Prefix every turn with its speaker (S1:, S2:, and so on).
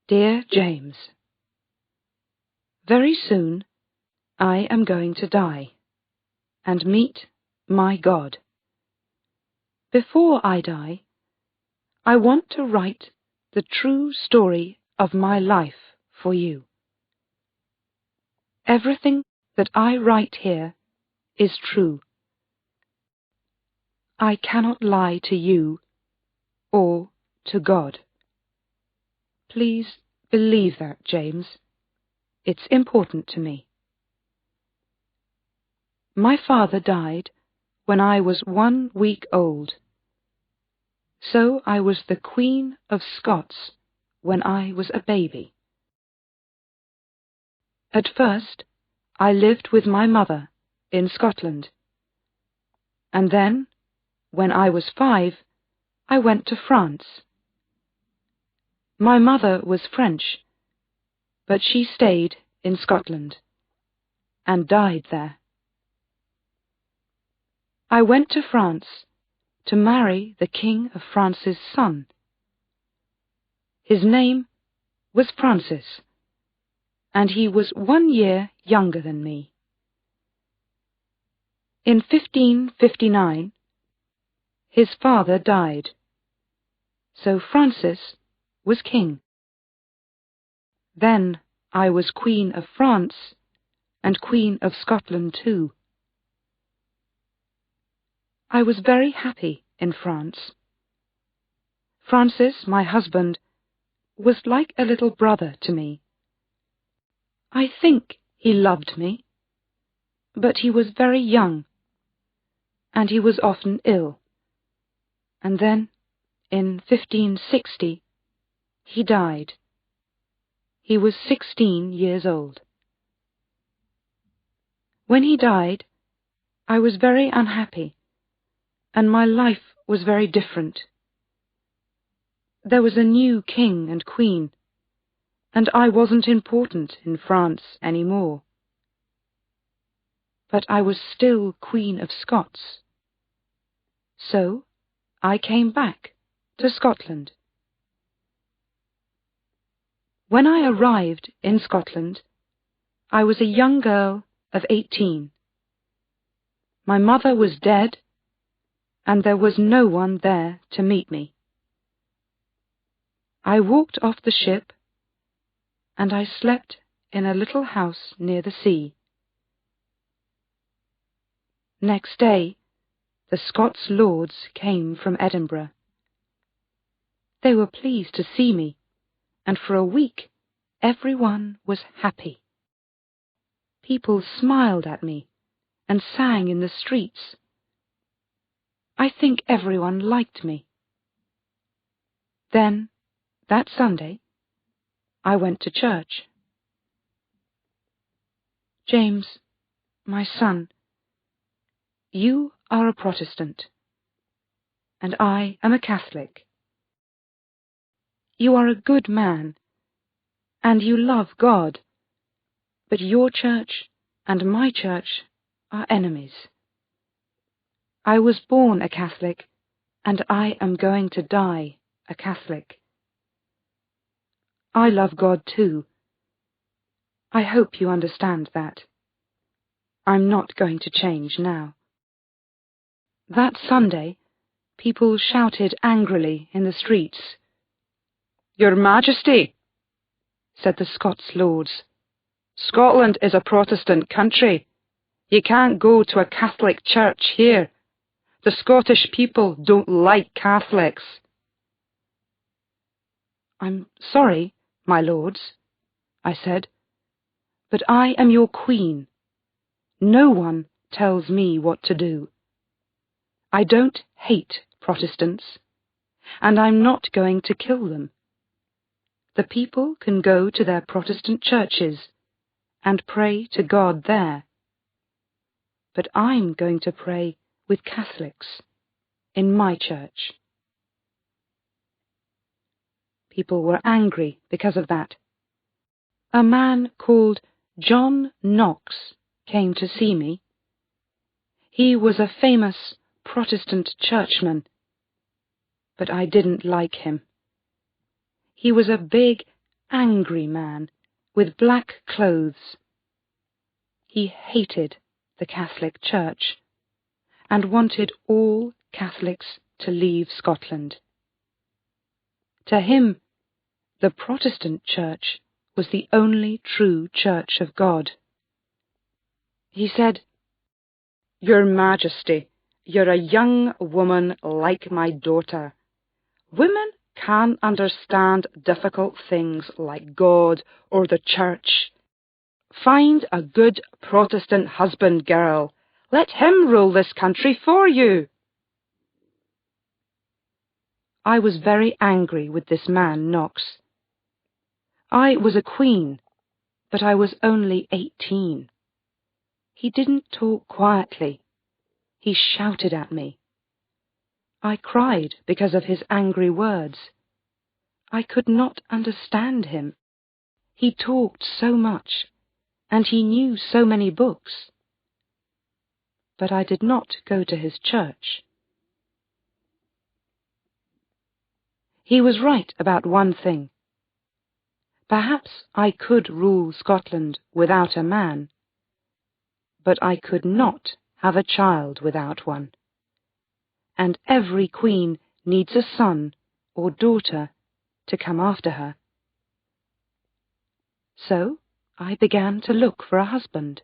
S1: Dear James, very soon I am going to die and meet my God. Before I die, I want to write the true story of my life for you. Everything that I write here is true. I cannot lie to you or to God. Please believe that, James. It's important to me. My father died when I was 1 week old, so I was the Queen of Scots when I was a baby. At first, I lived with my mother in Scotland, and then, when I was 5, I went to France. My mother was French, but she stayed in Scotland and died there. I went to France to marry the King of France's son. His name was Francis, and he was 1 year younger than me. In 1559, his father died, so Francis was king. Then I was Queen of France and Queen of Scotland too. I was very happy in France. Francis, my husband, was like a little brother to me. I think he loved me, but he was very young, and he was often ill. And then, in 1560, he died. He was 16 years old. When he died, I was very unhappy, and my life was very different. There was a new king and queen, and I wasn't important in France anymore. But I was still Queen of Scots. So I came back to Scotland. When I arrived in Scotland, I was a young girl of 18. My mother was dead, and there was no one there to meet me. I walked off the ship, and I slept in a little house near the sea. Next day, the Scots lords came from Edinburgh. They were pleased to see me, and for a week everyone was happy. People smiled at me and sang in the streets. I think everyone liked me. Then, that Sunday, I went to church. James, my son, you are a Protestant, and I am a Catholic. You are a good man, and you love God, but your church and my church are enemies. I was born a Catholic, and I am going to die a Catholic. I love God too. I hope you understand that. I'm not going to change now. That Sunday, people shouted angrily in the streets. "Your Majesty," said the Scots lords, "Scotland is a Protestant country. You can't go to a Catholic church here. The Scottish people don't like Catholics." "I'm sorry, my lords," I said, "but I am your queen. No one tells me what to do. I don't hate Protestants, and I'm not going to kill them. The people can go to their Protestant churches and pray to God there. But I'm going to pray with Catholics in my church." People were angry because of that. A man called John Knox came to see me. He was a famous Protestant churchman, but I didn't like him. He was a big, angry man with black clothes. He hated the Catholic Church and wanted all Catholics to leave Scotland. To him, the Protestant Church was the only true Church of God. He said, "Your Majesty, you're a young woman like my daughter. Women can't understand difficult things like God or the Church. Find a good Protestant husband, girl. Let him rule this country for you." I was very angry with this man, Knox. I was a queen, but I was only 18. He didn't talk quietly. He shouted at me. I cried because of his angry words. I could not understand him. He talked so much, and he knew so many books. But I did not go to his church. He was right about one thing. Perhaps I could rule Scotland without a man, but I could not have a child without one. And every queen needs a son or daughter to come after her. So I began to look for a husband.